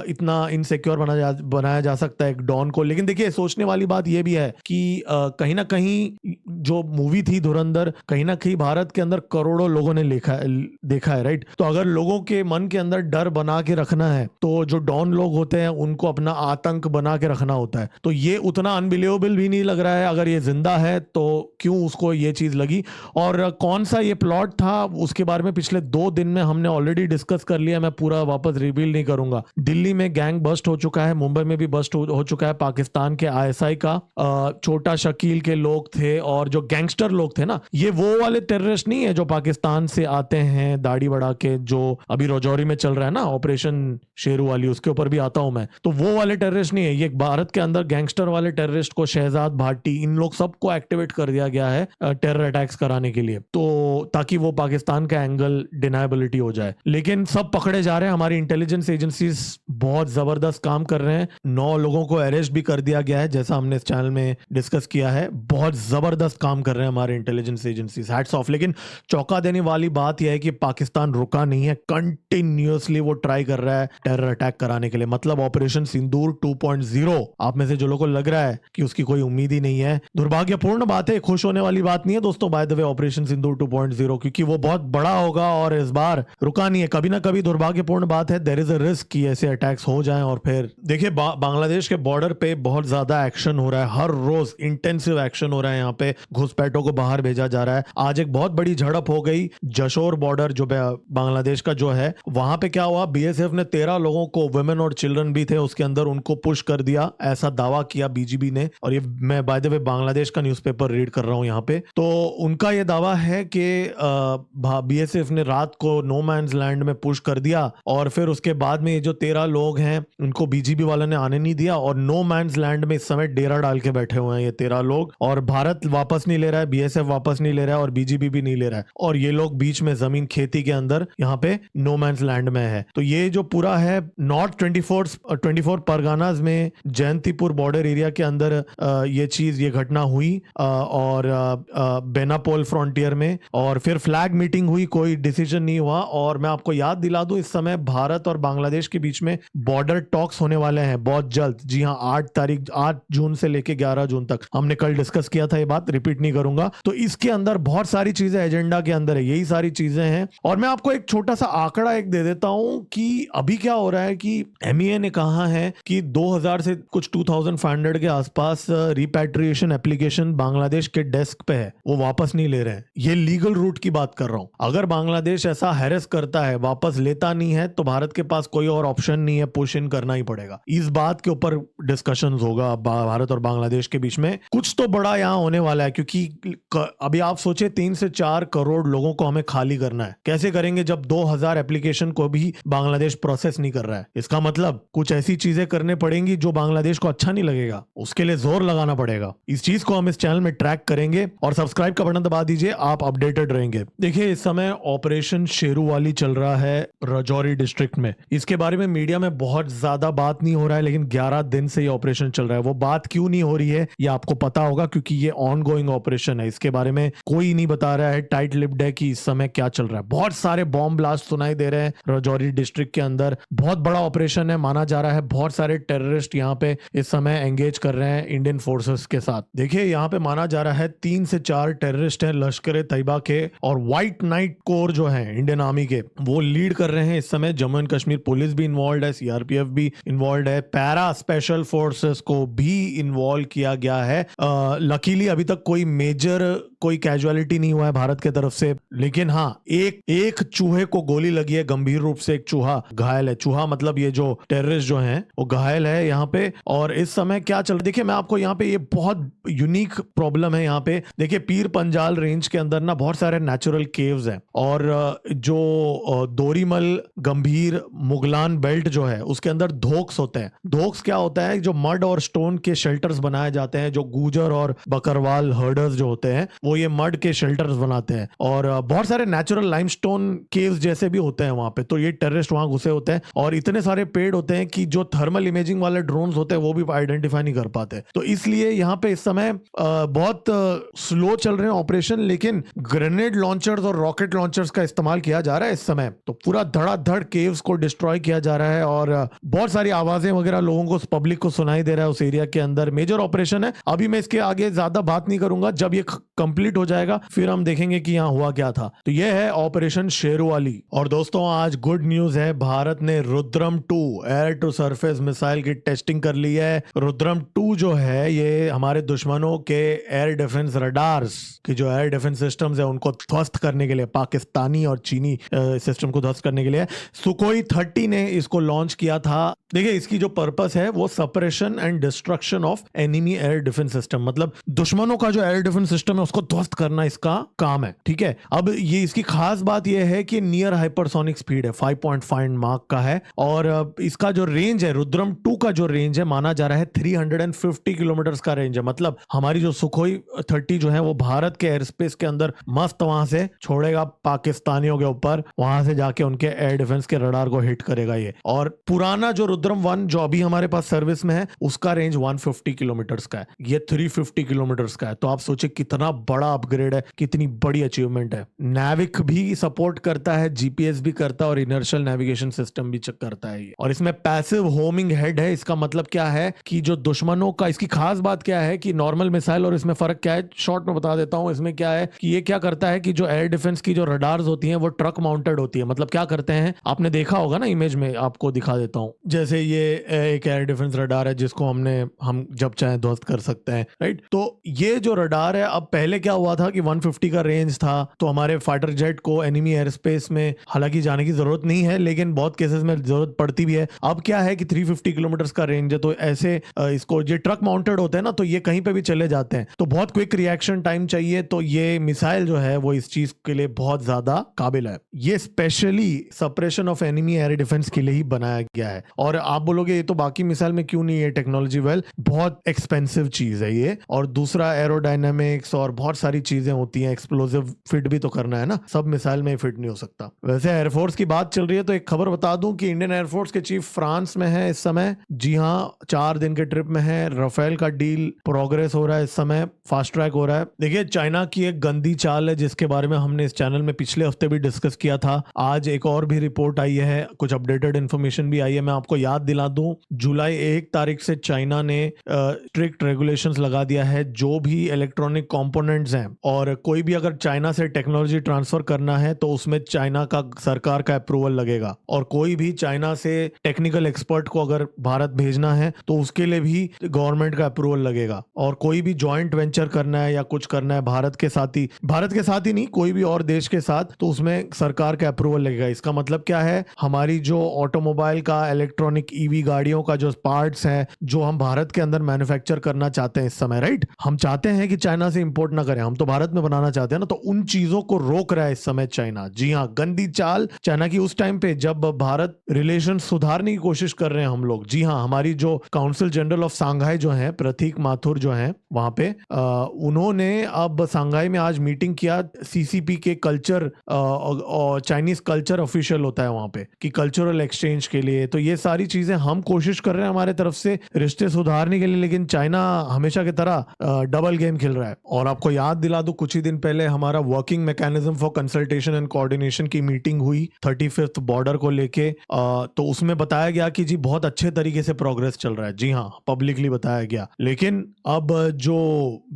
इतना इनसिक्योर बनाया जा सकता है एक डॉन को। लेकिन देखिए सोचने वाली बात यह भी है कि कहीं ना कहीं जो मूवी थी धुरंधर, कहीं ना कहीं भारत के अंदर करोड़ों लोगों ने देखा है, राइट। तो अगर लोगों के मन के अंदर डर बना के रखना है तो जो डॉन लोग होते हैं उनको अपना आतंक बना के रखना होता है। तो ये उतना अनबिलीवेबल भी नहीं लग रहा है, अगर ये जिंदा है तो क्यों उसको ये चीज लगी। और कौन सा ये प्लॉट था उसके बारे में पिछले 2 दिन में हमने ऑलरेडी डिस्कस कर लिया, मैं पूरा वापस रिवील नहीं करूंगा। दिल्ली में गैंग बस्ट हो चुका है, मुंबई में भी बस्ट हो चुका है, पाकिस्तान के आईएसआई का छोटा शकील के लोग थे और जो गैंगस्टर लोग थे ना, ये वो वाले टेररिस्ट नहीं है जो पाकिस्तान से आते हैं दाढ़ी बढ़ा के, जो अभी रजौरी में चल रहा है ना ऑपरेशन शेरू वाली, उसके ऊपर भी आता हूं मैं। तो वो वाले टेररिस्ट नहीं है ये, भारत के अंदर गैंगस्टर वाले टेररिस्ट को, शहजाद भाटी, इन लोग सबको एक्टिवेट कर दिया गया है टेरर अटैक्स कराने के लिए, तो ताकि वो पाकिस्तान का एंगल डिनायबिलिटी हो जाए। लेकिन सब पकड़े जा रहे हैं, हमारी इंटेलिजेंस एजेंसीज बहुत जबरदस्त काम कर रहे हैं, 9 लोगों को अरेस्ट भी कर दिया गया है, जैसा हमने इस चैनल में डिस्कस किया है। बहुत जबरदस्त काम कर रहे हैं हमारे इंटेलिजेंस एजेंसीज, हैट्स ऑफ। लेकिन चौंका देने वाली बात यह है कि पाकिस्तान रुका नहीं है, कंटिन्यूअसली वो ट्राई कर रहा है टेरर अटैक कराने के लिए, मतलब ऑपरेशन सिंदूर 2.0। आप में से जो लोगों को लग रहा है कि उसकी कोई उम्मीद ही नहीं है, दुर्भाग्यपूर्ण बात है, खुश होने वाली बात नहीं है दोस्तों, बाय द वे, ऑपरेशन सिंदूर 2.0, क्योंकि वो बहुत बड़ा होगा और इस बार रुका नहीं है। कभी ना कभी दुर्भाग्यपूर्ण बात है, देयर इज अ रिस्क कि ऐसे अटैक्स हो जाएं। और फिर देखिए बांग्लादेश के बॉर्डर पे बहुत ज्यादा एक्शन हो रहा है, हर रोज इंटेंसिव एक्शन हो रहा है, यहाँ पे घुसपैठों को बाहर भेजा जा रहा है। आज एक बहुत बड़ी झड़प हो गई जशोर बॉर्डर जो बांग्लादेश का जो है, वहां पे क्या हुआ, बीएसएफ ने 13 लोगों को, वुमेन और चिल्ड्रन भी थे उसके अंदर, उनको पुश कर दिया, ऐसा दावा किया बीजीबी ने। और ये मैं बाय द वे बांग्लादेश का न्यूज़पेपर रीड कर रहा हूं यहाँ पे, तो उनका ये दावा है कि बीएसएफ ने रात को नो मैन्स लैंड में पुश कर दिया और फिर उसके बाद में ये जो 13 लोग हैं उनको बीजीबी वालों ने आने नहीं दिया और नो मैन्स लैंड में इस समय डेरा डाल के बैठे हुए हैं ये 13 लोग, और भारत वापस नहीं ले रहा है, बीएसएफ वापस नहीं ले रहा है और बीजीबी भी नहीं ले रहा है, और ये लोग बीच में जमीन खेती के अंदर यहाँ पे नो मैन्स लैंड में है। तो ये जो पूरा है नॉर्थ 24 परगानाज में जयंतीपुर बॉर्डर एरिया के अंदर ये घटना हुई और बेनापोल फ्रंटियर में, और फिर फ्लैग मीटिंग हुई, कोई डिसीजन नहीं हुआ। और मैं आपको याद दिला दूं, इस समय भारत और बांग्लादेश के बीच में बॉर्डर टॉक्स होने वाले हैं बहुत जल्द। जी हाँ, 8 जून से लेके 11 जून तक, हमने कल डिस्कस किया था, ये बात रिपीट नहीं करूंगा। तो इसके अंदर बहुत सारी चीजें एजेंडा के अंदर है, यही सारी चीजें हैं। और मैं आपको एक छोटा सा आंकड़ा एक दे देता हूं कि अभी क्या हो रहा है कि एमईए ने कहा है कि 2000 से कुछ 2500 के आसपास रिपैट्रिएशन एप्लीकेशन बांग्लादेश के डेस्क पे है, वो वापस नहीं ले रहे हैं। ये लीगल रूट की बात कर रहा हूं। अगर बांग्लादेश ऐसा हैरेस करता है, वापस वापस लेता नहीं है तो भारत के पास कोई और ऑप्शन नहीं है, पुश इन करना ही पड़ेगा। इस बात के ऊपर डिस्कशंस होगा भारत और बांग्लादेश के बीच में। कुछ तो बड़ा यहाँ होने वाला है, क्योंकि अभी आप सोचे 3 से 4 करोड़ लोगों को हमें खाली करना है। कैसे करेंगे जब 2000 एप्लीकेशन को भी बांग्लादेश प्रोसेस नहीं कर रहा है? इसका मतलब कुछ ऐसी चीजें करने पड़ेंगी जो बांग्लादेश को अच्छा नहीं लगेगा, उसके लिए जोर लगाना पड़ेगा। इस चीज को हम इस चैनल में ट्रैक करेंगे और सब्सक्राइब का बटन दबा दीजिए, आप अपडेटेड रहेंगे। देखिए, इस समय ऑपरेशन शेरूवाली चल रहा है राजौरी डिस्ट्रिक्ट में। इसके बारे में मीडिया में बहुत ज्यादा बात नहीं हो रहा है, लेकिन 11 दिन से ये ऑपरेशन चल रहा है। वो बात क्यों नहीं हो रही है ये आपको पता होगा, क्योंकि ये ऑन गोइंग ऑपरेशन है। इसके बारे में कोई नहीं बता रहा है, टाइट लिप्ड है कि इस समय क्या चल रहा है। बहुत सारे बॉम्ब ब्लास्ट सुनाई दे रहे हैं राजौरी डिस्ट्रिक्ट के अंदर। बहुत बड़ा ऑपरेशन है माना जा रहा है। बहुत सारे टेररिस्ट यहाँ पे इस समय एंगेज कर रहे हैं इंडियन फोर्सेस के साथ। देखिए, यहाँ पे माना जा रहा है 3 से 4 टेररिस्ट हैं लश्कर तैयबा के, और व्हाइट नाइट कोर जो है इंडियन आर्मी के, वो लीड कर रहे हैं इस समय। जम्मू एंड कश्मीर पुलिस भी इन्वॉल्व है, सीआरपीएफ भी इन्वॉल्व है, पैरा स्पेशल फोर्सेस को भी इन्वॉल्व किया गया है। लकीली अभी तक कोई मेजर कोई कैजुअलिटी नहीं हुआ है भारत के तरफ से, लेकिन हाँ, एक चूहे को गोली लगी है गंभीर रूप से। एक चूहा घायल है। चूहा मतलब ये जो टेररिस्ट जो हैं वो घायल है यहाँ पे। और इस समय क्या चल रहा है देखिए, मैं आपको यहाँ पे, ये बहुत यूनिक प्रॉब्लम है यहाँ पे। देखिए, पीर पंजाल रेंज के अंदर ना बहुत सारे नेचुरल केव्स हैं, और जो दोरीमल गंभीर मुगलान बेल्ट जो है उसके अंदर धोक्स होते हैं। धोक्स क्या होता है? जो मड और स्टोन के शेल्टर्स बनाए जाते हैं। जो गुजर और बकरवाल हर्डर्स जो होते हैं वो ये मड के शेल्टर्स बनाते हैं, और बहुत सारे नेचुरल लाइमस्टोन केव्स जैसे भी होते हैं वहां पे। तो ये टेररिस्ट वहां घुसे होते हैं, और इतने सारे पेड़ होते हैं कि जो थर्मल इमेजिंग वाले ड्रोन्स होते हैं वो भी आइडेंटिफाई नहीं कर पाते। तो इसलिए यहाँ पे इस समय बहुत स्लो चल रहे हैं ऑपरेशन, लेकिन ग्रेनेड लॉन्चर्स और रॉकेट लॉन्चर्स का इस्तेमाल किया जा रहा है इस समय। तो पूरा धड़ाधड़ केव्स को डिस्ट्रॉय किया जा रहा है, और बहुत सारी आवाजें वगैरह लोगों को, पब्लिक को सुनाई दे रहा है उस एरिया के अंदर। मेजर ऑपरेशन है। अभी मैं इसके आगे ज्यादा बात नहीं करूंगा, जब ये कंप्लीट हो जाएगा फिर हम देखेंगे कि यहाँ हुआ क्या था। तो ये है ऑपरेशन शेरूवाली। और दोस्तों, आज गुड न्यूज है, भारत ने Rudram 2 air to surface missile की टेस्टिंग कर ली है। रुद्रम 2 जो है ये हमारे दुश्मनों के एयर डिफेंस रडार्स की जो एयर डिफेंस सिस्टम्स है उनको ध्वस्त करने के लिए, पाकिस्तानी और चीनी सिस्टम को ध्वस्त करने के लिए सुखोई 30 ने इसको लॉन्च किया था। देखिए, इसकी जो पर्पस है वो suppression and destruction of enemy air defence system, मतलब दुश्मनों का जो एयर डिफेंस सिस्टम है उसको ध्वस्त करना इसका काम है। ठीक है, अब ये इसकी खास बात ये है कि नियर हाइपरसोनिक स्पीड है, 5.5 मार्क का है, और इसका जो रेंज है, रुद्रम 2 का जो रेंज है माना जा रहा है 350 किलोमीटर का रेंज है। मतलब हमारी जो सुखोई 30 जो है वो भारत के एयर स्पेस के अंदर मस्त वहां से छोड़ेगा पाकिस्तानियों के ऊपर, वहां से जाके उनके एयर डिफेंस के रडार को हिट करेगा ये। और पुराना जो रुद्रम 1 जो अभी हमारे पास सर्विस में है उसका रेंज 150 किलोमीटर का है, ये 350 किलोमीटर का है। तो आप सोचे कितना बड़ा अपग्रेड है, कितनी बड़ी अचीवमेंट है। नाविक भी सपोर्ट करता है, जीपीएस भी करता है, और इनर्शियल नेविगेशन सिस्टम भी करता है ये। और इसमें पैसिव होमिंग हेड है। इसका मतलब क्या है कि जो दुश्मनों का, इसकी खास बात क्या है कि नॉर्मल मिसाइल और इसमें फर्क क्या है, शॉर्ट में बता देता हूं। इसमें क्या है कि ये क्या करता है कि जो एयर डिफेंस की जो रडार्स होती हैं वो ट्रक माउंटेड होती है। मतलब क्या करते हैं, आपने देखा होगा ना, इमेज में आपको दिखा देता हूं। जैसे ये एक एयर डिफेंस रडार है जिसको हम जब चाहे ध्वस्त कर सकते हैं, राइट। तो ये जो रडार है, अब पहले क्या हुआ था कि 150 का रेंज था, तो हमारे फाइटर जेट को एनिमी एयर स्पेस में हालांकि जाने की जरूरत नहीं है, लेकिन बहुत केसेस में जरूरत पड़ती भी है। अब क्या है कि 350 किलोमीटर का रेंज है, तो ऐसे इसको, ये ट्रक माउंटेड होते हैं ना, तो ये कहीं पे भी चले जाते हैं, तो बहुत क्विक रिएक्शन टाइम चाहिए। तो ये मिसाइल जो है वो इस चीज के लिए बहुत ज्यादा काबिल है। ये specially suppression of enemy air defence के लिए ही बनाया गया है। और आप बोलोगे ये तो बाकी मिसाइल में क्यों नहीं है टेक्नोलॉजी? वेल, बहुत एक्सपेंसिव चीज है ये, और दूसरा एरोडायनामिक्स और बहुत सारी चीजें होती हैं। एक्सप्लोसिव फिट भी तो करना है ना, सब मिसाइल में फिट नहीं हो सकता। वैसे एयरफोर्स की बात चल रही है तो एक खबर बता दूं कि इंडियन एयरफोर्स के चीफ फ्रांस में है इस समय। जी हाँ, 4 दिन के ट्रिप में है। राफेल का डील प्रोग्रेस हो रहा है इस समय, फास्ट ट्रैक हो रहा है। देखिए, चाइना की एक गंदी चाल है जिसके बारे में हमने इस चैनल में पिछले हफ्ते भी डिस्कस किया था। आज एक और भी रिपोर्ट आई है, कुछ अपडेटेड इन्फॉर्मेशन भी आई है। मैं आपको याद दिला दूं, जुलाई 1 तारीख से चाइना ने स्ट्रिक्ट रेगुलेशंस लगा दिया है। जो भी इलेक्ट्रॉनिक कंपोनेंट्स स्टैंडर्ड्स हैं, और कोई भी अगर चाइना से टेक्नोलॉजी ट्रांसफर करना है तो उसमें चाइना का सरकार का अप्रूवल लगेगा, और कोई भी चाइना से टेक्निकल एक्सपर्ट को अगर भारत भेजना है तो उसके लिए भी गवर्नमेंट का अप्रूवल लगेगा, और कोई भी जॉइंट वेंचर करना है या कुछ करना है भारत के साथ ही नहीं, कोई भी और देश के साथ, तो उसमें सरकार का अप्रूवल लगेगा। इसका मतलब क्या है, हमारी जो ऑटोमोबाइल का, इलेक्ट्रॉनिक ईवी गाड़ियों का जो पार्ट्स है जो हम भारत के अंदर मैन्युफैक्चर करना चाहते हैं इस समय, राइट, हम चाहते हैं कि चाइना से इंपोर्ट ना करें, हम तो भारत में बनाना चाहते हैं ना, तो उन चीजों को रोक रहा है इस समय चाइना। जी हाँ, गंदी चाल चाइना की उस टाइम पे जब भारत रिलेशन सुधारने की कोशिश कर रहे हैं हम लोग। जी हाँ, हमारी जो काउंसिल जनरल ऑफ सांघाई जो है, प्रतीक माथुर जो है वहां पे, उन्होंने अब सांघाई में आज मीटिंग किया, सीसीपी के कल्चर और चाइनीज कल्चर ऑफिशियल होता है वहां पे, कि कल्चरल एक्सचेंज के लिए। तो ये सारी चीजें हम कोशिश कर रहे हैं हमारे तरफ से रिश्ते सुधारने के लिए, लेकिन चाइना हमेशा की तरह डबल गेम खेल रहा है। और आपको याद दिला दूं, कुछ ही दिन पहले हमारा working mechanism for consultation and coordination की मीटिंग हुई 35th बॉर्डर को लेके, तो उसमें बताया गया कि जी बहुत अच्छे तरीके से प्रोग्रेस चल रहा है। जी हाँ, पब्लिकली बताया गया। लेकिन अब जो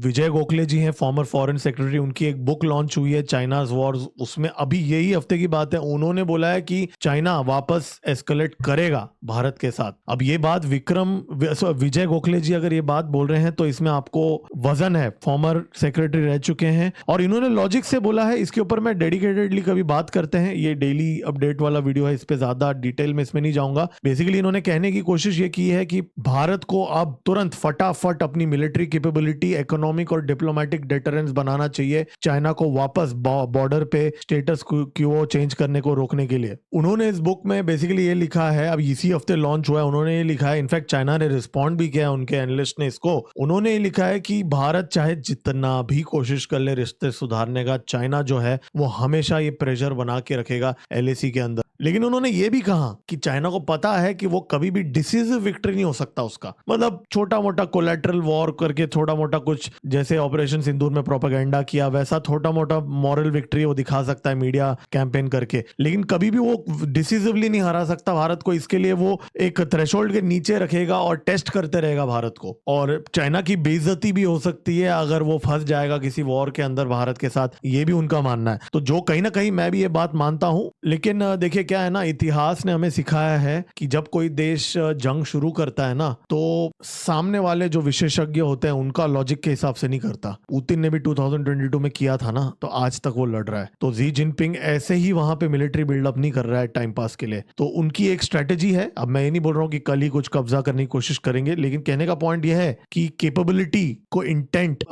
विजय गोखले जी हैं, फॉर्मर फॉरेन सेक्रेटरी, उनकी एक बुक लॉन्च हुई है, चाइनाज वॉर्स, उसमें अभी यही हफ्ते की बात है, उन्होंने बोला है कि चाइना वापस एस्केलेट करेगा भारत के साथ। अब ये बात विजय गोखले जी अगर ये बात बोल रहे हैं तो इसमें आपको वजन है, फॉर्मर सेक्रेटरी रह चुके हैं, और इन्होंने लॉजिक से बोला है। इसके ऊपर मैं डेडिकेटेडली कभी बात करते हैं, ये डेली अपडेट वाला वीडियो है, इस पे ज्यादा डिटेल में इसमें नहीं जाऊंगा। बेसिकली इन्होंने कहने की कोशिश ये की है कि भारत को अब तुरंत फटाफट अपनी मिलिट्री कैपेबिलिटी, इकोनॉमिक और डिप्लोमेटिक डिटरेंस बनाना चाहिए, चाइना को वापस बॉर्डर पे स्टेटस क्वो चेंज करने को रोकने के लिए। उन्होंने इस बुक में बेसिकली ये लिखा है, अब इसी हफ्ते लॉन्च हुआ है, उन्होंने ये लिखा है, इनफैक्ट चाइना ने रिस्पॉन्ड भी किया, उनके एनालिस्ट ने इसको, उन्होंने ये लिखा है कि भारत चाहे जितना भी कोशिश कर ले रिश्ते सुधारने का, चाइना जो है वो हमेशा ये प्रेशर बना के रखेगा एलएसी के अंदर। लेकिन उन्होंने ये भी कहा कि चाइना को पता है कि वो कभी भी डिसिसिव विक्ट्री नहीं हो सकता उसका, मतलब छोटा मोटा कोलैटरल वॉर करके, छोटा मोटा कुछ जैसे ऑपरेशन सिंदूर में प्रोपेगेंडा किया, वैसा छोटा मोटा मॉरल विक्ट्री वो दिखा सकता है मीडिया कैंपेन करके, लेकिन कभी भी वो डिसिसिवली नहीं हरा सकता भारत को। इसके लिए वो एक थ्रेशोल्ड के नीचे रखेगा और टेस्ट करते रहेगा भारत को, और चाइना की बेइज्जती भी हो सकती है अगर वो फंस जाएगा किसी वॉर के अंदर भारत के साथ, ये भी उनका मानना है। तो जो कहीं ना कहीं मैं भी ये बात मानता हूं, लेकिन देखिए क्या है ना, इतिहास ने हमें सिखाया है कि जब कोई देश जंग शुरू करता है ना, तो सामने वाले जो विशेषज्ञ होते हैं उनका लॉजिक के हिसाब से नहीं करता। पुतिन ने भी 2022 में किया था ना, तो आज तक वो लड़ रहा है। तो जी जिनपिंग ऐसे ही वहां पे मिलिट्री बिल्डअप नहीं कर रहा है टाइम पास के लिए, तो उनकी एक स्ट्रेटेजी है। अब मैं ये नहीं बोल रहा हूं कि कल ही कुछ कब्जा करने की कोशिश करेंगे, लेकिन कहने का पॉइंट यह है कि कैपेबिलिटी को इंटेंट,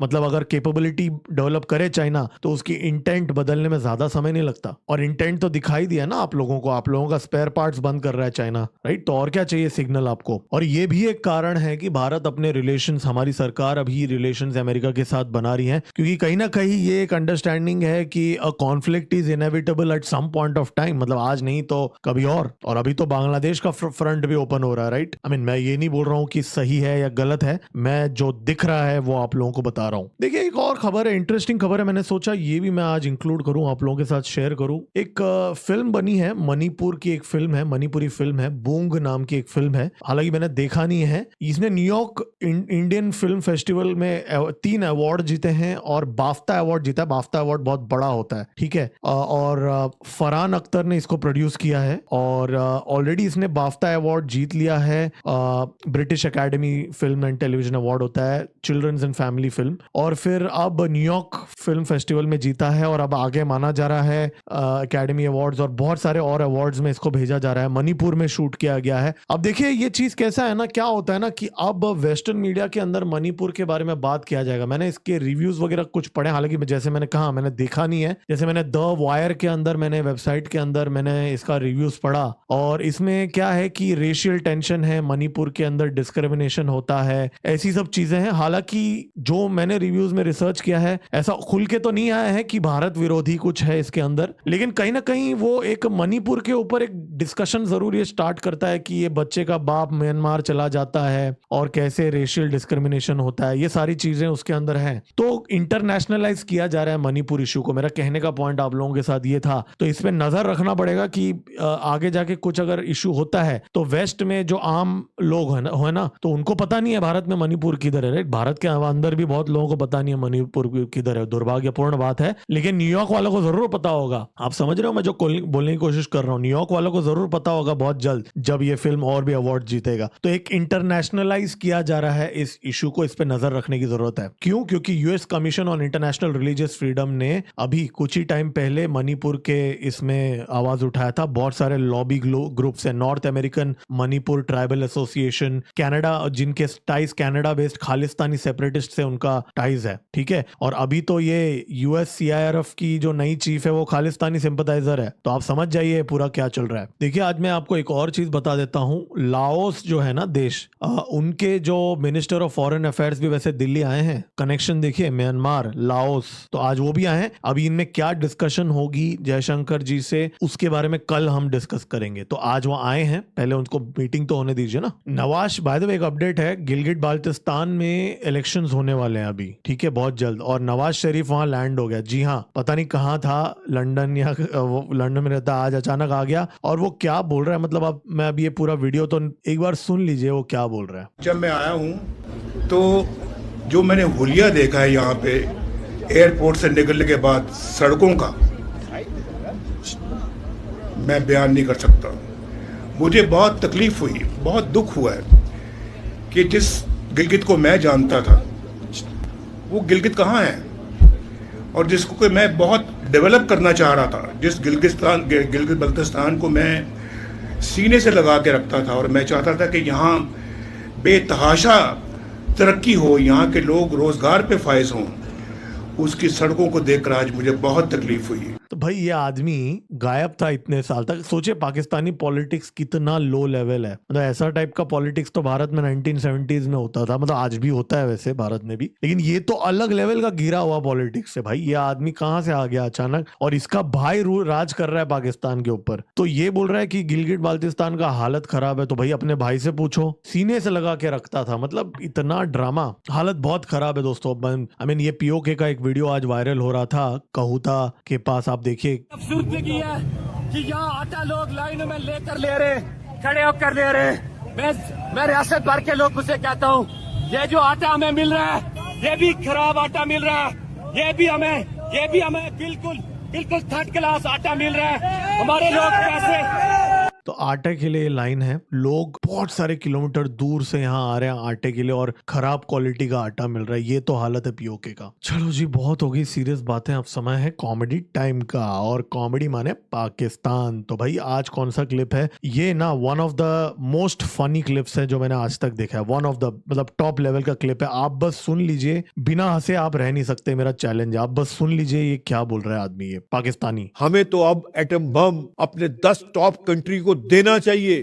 मतलब अगर कैपेबिलिटी डेवलप करे चाइना तो उसकी इंटेंट बदलने में ज्यादा समय नहीं लगता, और इंटेंट तो दिखाई दिया ना आप लोगों का स्पेयर पार्ट्स बंद कर रहा है चाइना, राइट। तो और क्या चाहिए सिग्नल आपको। और ये भी एक कारण है कि भारत अपने रिलेशंस, हमारी सरकार अभी रिलेशंस अमेरिका के साथ बना रही है, क्योंकि कहीं ना कहीं ये एक अंडरस्टैंडिंग है कि a conflict is inevitable at some point of time, मतलब आज नहीं तो कभी और अभी तो बांग्लादेश का फ्रंट भी ओपन हो रहा है, राइट। आई मीन मैं ये नहीं बोल रहा हूँ कि सही है या गलत है, मैं जो दिख रहा है वो आप लोगों को बता रहा हूँ। देखिए एक और खबर है, इंटरेस्टिंग खबर है, मैंने सोचा ये भी मैं आज इंक्लूड करूं, आप लोगों के साथ शेयर करूं। एक फिल्म बनी है, मणिपुर की एक फिल्म है, मणिपुरी फिल्म है, बूंग नाम की एक फिल्म है, हालांकि मैंने देखा नहीं है। इसने न्यूयॉर्क इंडियन फिल्म फेस्टिवल में 3 अवार्ड जीते हैं और बाफ्ता अवार्ड जीता है। बाफ्ता अवार्ड बहुत बड़ा होता है, ठीक है। और फरहान अख्तर ने इसको प्रोड्यूस किया है, और ऑलरेडी इसने बाफ्ता अवार्ड जीत लिया है। British academy film and television award होता है, चिल्ड्रंस एंड फैमिली फिल्म, और फिर अब न्यूयॉर्क फिल्म फेस्टिवल में जीता है, और अब आगे माना जा रहा है एकेडमी अवार्ड्स और बहुत सारे और अवार्ड्स में इसको भेजा जा रहा है। मणिपुर में शूट किया गया है। अब देखिए ये चीज कैसा है ना, क्या होता है ना कि अब वेस्टर्न मीडिया के अंदर मणिपुर के बारे में बात किया जाएगा। मैंने इसके रिव्यूज वगैरह कुछ पढ़े, हालांकि जैसे मैंने कहा मैंने देखा नहीं है, जैसे मैंने द वायर के अंदर, मैंने वेबसाइट के अंदर मैंने इसका रिव्यूज पढ़ा, और इसमें क्या है कि रेशियल टेंशन है, मणिपुर के अंदर डिस्क्रिमिनेशन होता है, ऐसी सब चीजें हैं। हालांकि जो मैंने रिव्यूज में रिसर्च किया है, ऐसा खुल के तो नहीं आया है कि भारत विरोधी कुछ है इसके अंदर, लेकिन कहीं ना कहीं वो एक एक मणिपुर के ऊपर एक डिस्कशन जरूर ये स्टार्ट करता है कि ये बच्चे का बाप म्यांमार चला जाता है और कैसे रेशियल डिस्क्रिमिनेशन होता है, ये सारी चीजें उसके अंदर हैं। तो इंटरनेशनलाइज किया जा रहा है मणिपुर इशू को। मेरा कहने का पॉइंट आप लोगों के साथ ये था। तो इस पे नजर रखना पड़ेगा कि आगे जाके कुछ अगर इशू होता है तो वेस्ट में जो आम लोग है ना तो उनको पता नहीं है भारत में मणिपुर किधर है, राइट। भारत के अंदर भी बहुत लोगों को पता नहीं है मणिपुर किधर है, दुर्भाग्यपूर्ण बात है। लेकिन न्यूयॉर्क वालों को जरूर पता होगा। आप समझ रहे हो मैं जो बोलने की कोशिश कर रहा हूँ, न्यूयॉर्क वालों को जरूर पता होगा बहुत जल्द जब ये फिल्म और भी अवार्ड जीतेगा। तो एक इंटरनेशनलाइज किया जा रहा है इस इशू को, इस पे नजर रखने की जरूरत है। क्यों? क्योंकि US commission on international religious freedom ने अभी कुछ ही टाइम पहले मणिपुर के इसमें आवाज उठाया था। बहुत सारे लॉबी ग्रुप्स है, North American Manipur tribal association, Canada, जिनके ties Canada based Khalistani separatist से उनका टाइज है, ठीक है। और अभी तो ये यूएस सीआईआरएफ की जो नई चीफ है वो खालिस्तानी सिंपथाइजर है। तो आप समझ जाइए पूरा क्या चल रहा है। देखिए आज मैं आपको एक और चीज बता देता हूं। लाओस जो है ना देश, उनके जो मिनिस्टर ऑफ फॉरेन अफेयर्स भी वैसे दिल्ली आए हैं। कनेक्शन देखिए, म्यांमार, लाओस, तो आज वो भी आए हैं। अभी इनमें क्या डिस्कशन होगी जयशंकर जी से, उसके बारे में कल हम डिस्कस करेंगे। तो आज वो आए हैं, पहले उनको मीटिंग तो होने दीजिए ना। नवाज, बाय द वे एक अपडेट है, गिलगिट बाल्टिस्तान में इलेक्शंस होने वाले हैं अभी, ठीक है, बहुत जल्द। और नवाज शरीफ वहां लैंड हो गया। जी हाँ, पता नहीं कहाँ था, लंदन या वो लंदन में रहता, आज अचानक आ गया। और वो क्या बोल रहा है, मतलब अब मैं अभी ये पूरा वीडियो तो एक बार सुन लीजिए वो क्या बोल रहा है। जब मैं आया हूँ तो जो मैंने हुलिया देखा है यहाँ पे एयरपोर्ट से निकलने के बाद सड़कों का, मैं बयान नहीं कर सकता। मुझे बहुत तकलीफ हुई, बहुत दुख हुआ है कि जिस गिलगित को मैं जानता था वो गिलगित कहाँ है, और जिसको कि मैं बहुत डेवलप करना चाह रहा था, जिस गिलगित बल्तिस्तान को मैं सीने से लगा के रखता था और मैं चाहता था कि यहाँ बेतहाशा तरक्की हो, यहाँ के लोग रोजगार पे फायज हों, उसकी सड़कों को देखकर आज मुझे बहुत तकलीफ हुई। तो भाई ये आदमी गायब था इतने साल तक। सोचे पाकिस्तानी पॉलिटिक्स कितना लो लेवल है। मतलब ऐसा टाइप का पॉलिटिक्स तो भारत में 1970s में होता था, मतलब आज भी होता है वैसे भारत में भी, लेकिन ये तो अलग लेवल का गिरा हुआ पॉलिटिक्स है भाई। ये आदमी कहां से आ गया अचानक, और इसका भाई राज कर रहा है पाकिस्तान के ऊपर। तो ये बोल रहा है कि गिलगिट बाल्टिस्तान का हालत खराब है, तो भाई अपने भाई से पूछो, सीने से लगा के रखता था। मतलब इतना ड्रामा, हालत बहुत खराब है दोस्तों। आई मीन ये पीओके का एक वीडियो आज वायरल हो रहा था कहूता के पास, आप देखिए। अफसुर्दगी है कि यहाँ आटा लोग लाइन में लेकर ले रहे, खड़े होकर ले रहे। मैं रियासत भर के लोगों से कहता हूँ, ये जो आटा हमें मिल रहा है ये भी खराब आटा मिल रहा है। ये भी हमें बिल्कुल थर्ड क्लास आटा मिल रहा है। हमारे लोग पैसे, तो आटे के लिए लाइन है, लोग बहुत सारे किलोमीटर दूर से यहाँ आ रहे हैं आटे के लिए, और खराब क्वालिटी का आटा मिल रहा है। ये तो हालत है पीओके का। चलो जी, बहुत हो गई सीरियस बातें, अब समय है कॉमेडी टाइम का। और कॉमेडी माने पाकिस्तान। तो भाई आज कौन सा क्लिप है, ये ना one of the most funny clips है जो मैंने आज तक देखा है। वन ऑफ द मतलब टॉप लेवल का क्लिप है। आप बस सुन लीजिए, बिना हंसे आप रह नहीं सकते, मेरा चैलेंज है। आप बस सुन लीजिए ये क्या बोल रहा है आदमी, ये पाकिस्तानी। हमें तो अब एटम बम अपने 10 टॉप कंट्री को देना चाहिए।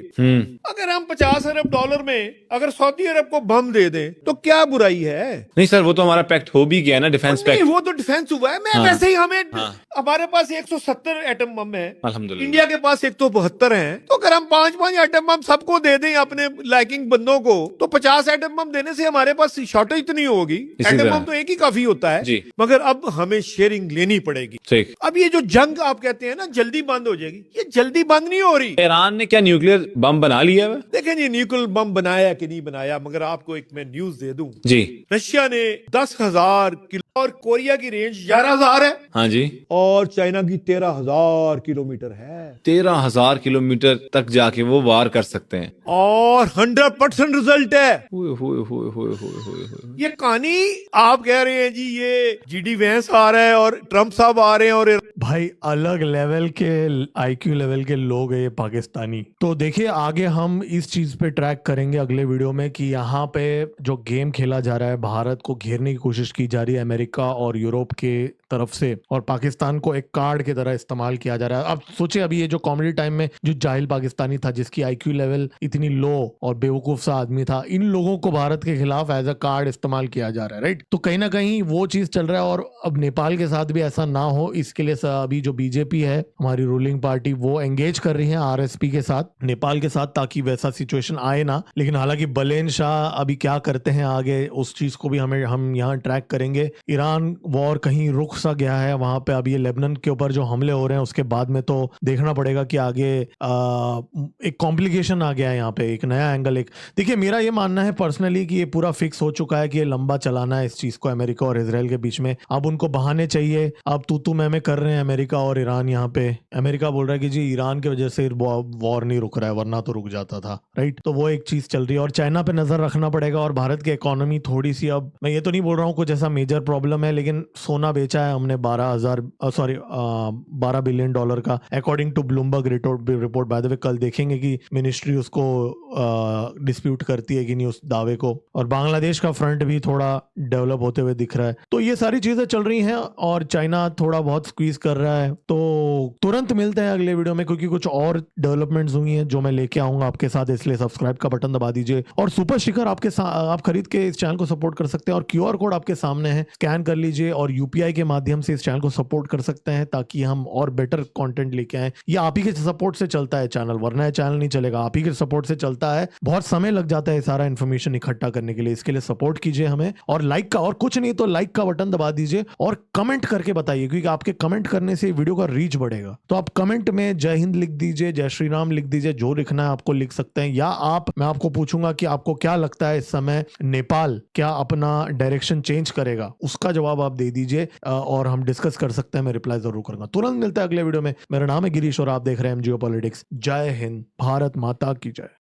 अगर हम 50 अरब डॉलर में अगर सऊदी अरब को बम दे दें तो क्या बुराई है? नहीं सर, वो तो हमारा पैक्ट हो भी गया ना, डिफेंस पैक्ट। वो तो डिफेंस हुआ है। मैं वैसे ही हमारे पास 170 एटम बम है, अल्हम्दुलिल्लाह। इंडिया के पास 172 है। तो अगर हम 5-5 एटम बम सबको दे दें अपने लाइकिंग बंदों को, तो 50 एटम बम देने से हमारे पास शॉर्टेज तो नहीं होगी। एटम बम तो एक ही काफी होता है जी। मगर अब हमें शेयरिंग लेनी पड़ेगी। ठीक। अब ये जो जंग आप कहते हैं ना जल्दी बंद हो जाएगी, ये जल्दी बंद नहीं हो रही। ईरान ने क्या न्यूक्लियर बम बना लिया है? देखें जी, न्यूक्लियर बम बनाया कि नहीं बनाया, मगर आपको एक मैं न्यूज दे दूं जी। रशिया ने 10,000 किलो, और कोरिया की रेंज 11,000 है। हाँ जी। और चाइना की 13,000 किलोमीटर है। 13,000 किलोमीटर तक जाके वो वार कर सकते हैं, और 100% रिजल्ट है। हुए हुए हुए हुए हुए हुए हुए। ये कहानी आप कह रहे हैं जी ये जीडी वैंस आ रहा है और ट्रम्प साहब आ रहे हैं, और भाई अलग लेवल के आईक्यू लेवल के लोग है ये पाकिस्तानी। तो देखिए आगे हम इस चीज पे ट्रैक करेंगे अगले वीडियो में कि यहाँ पे जो गेम खेला जा रहा है, भारत को घेरने की कोशिश की जा रही है अमेरिका और यूरोप के तरफ से, और पाकिस्तान को एक कार्ड की तरह इस्तेमाल किया जा रहा है। अब सोचिए, अभी ये जो कॉमेडी टाइम में जो जाहिल पाकिस्तानी था, जिसकी आईक्यू लेवल इतनी लो और बेवकूफ सा आदमी था, इन लोगों को भारत के खिलाफ एज अ कार्ड इस्तेमाल किया जा रहा है, राइट। तो कहीं ना कहीं वो चीज चल रहा है, और अब नेपाल के साथ भी ऐसा ना हो इसके लिए अभी जो बीजेपी है हमारी रूलिंग पार्टी वो एंगेज कर रही है आरएसपी के साथ, नेपाल के साथ, ताकि वैसा सिचुएशन आए ना। लेकिन हालांकि बलेन शाह अभी क्या करते हैं आगे उस चीज को भी हम यहाँ ट्रैक करेंगे। ईरान वॉर कहीं रुक सा गया है वहां पे, अभी ये लेबनान के ऊपर जो हमले हो रहे हैं उसके बाद में तो देखना पड़ेगा कि आगे एक कॉम्प्लिकेशन आ गया है यहाँ पे, एक नया एंगल। एक देखिए मेरा ये मानना है पर्सनली कि ये पूरा फिक्स हो चुका है कि ये लंबा चलाना है इस चीज को अमेरिका और इजराइल के बीच में। अब उनको बहाने चाहिए, अब तू मैं कर रहे हैं अमेरिका और ईरान। यहाँ पे अमेरिका बोल रहा है कि जी ईरान की वजह से वॉर नहीं रुक रहा है, वरना तो रुक जाता था, राइट। तो वो एक चीज चल रही है और चाइना पे नजर रखना पड़ेगा। और भारत की इकोनॉमी थोड़ी सी, अब मैं ये तो नहीं बोल रहा हूँ कुछ ऐसा मेजर प्रॉब्लम है, लेकिन सोना बेचा है हमने 12 बिलियन डॉलर का, according to Bloomberg report. By the way कल देखेंगे कि मिनिस्ट्री उसको डिस्प्यूट करती है कि नहीं उस दावे को। और बांग्लादेश का फ्रंट भी थोड़ा डेवलप होते हुए दिख रहा है। तो ये सारी चीजें चल रही हैं और चाइना थोड़ा बहुत स्क्वीज कर रहा है। तो तुरंत मिलते हैं अगले वीडियो में, क्योंकि कुछ और डेवलपमेंट्स हुई हैं जो मैं लेके आऊंगा आपके साथ, इसलिए सब्सक्राइब का बटन दबा दीजिए। और सुपर स्टिकर आप खरीद के इस चैनल को सपोर्ट कर सकते हैं, और क्यूआर कोड आपके सामने है, स्कैन कर लीजिए और यूपीआई के माध्यम से इस चैनल को सपोर्ट कर सकते हैं, ताकि हम और बेटर कंटेंट लेके आए। ये आप ही के सपोर्ट से चलता है चैनल, वरना ये चैनल नहीं चलेगा। आप ही के सपोर्ट से चलता है, बहुत समय लग जाता है सारा इन्फॉर्मेशन इकट्ठा करने के लिए। इसके लिए सपोर्ट कीजिए हमें, और लाइक का, और कुछ नहीं तो लाइक का बटन दबा दीजिए और कमेंट करके बताइए, क्योंकि आपके कमेंट करने से वीडियो का रीच बढ़ेगा। तो आप कमेंट में जय हिंद लिख दीजिए, जय श्री राम लिख दीजिए, जो लिखना है आपको लिख सकते हैं। या मैं आपको पूछूंगा कि आपको क्या लगता है इस समय नेपाल क्या अपना डायरेक्शन चेंज करेगा, उसका जवाब आप दे दीजिए और हम डिस्कस कर सकते हैं। मैं रिप्लाई जरूर करूंगा। तुरंत मिलता है अगले वीडियो में। मेरा नाम है गिरीश और आप देख रहे हैं एमजीओ पॉलिटिक्स। जय हिंद, भारत माता की जय।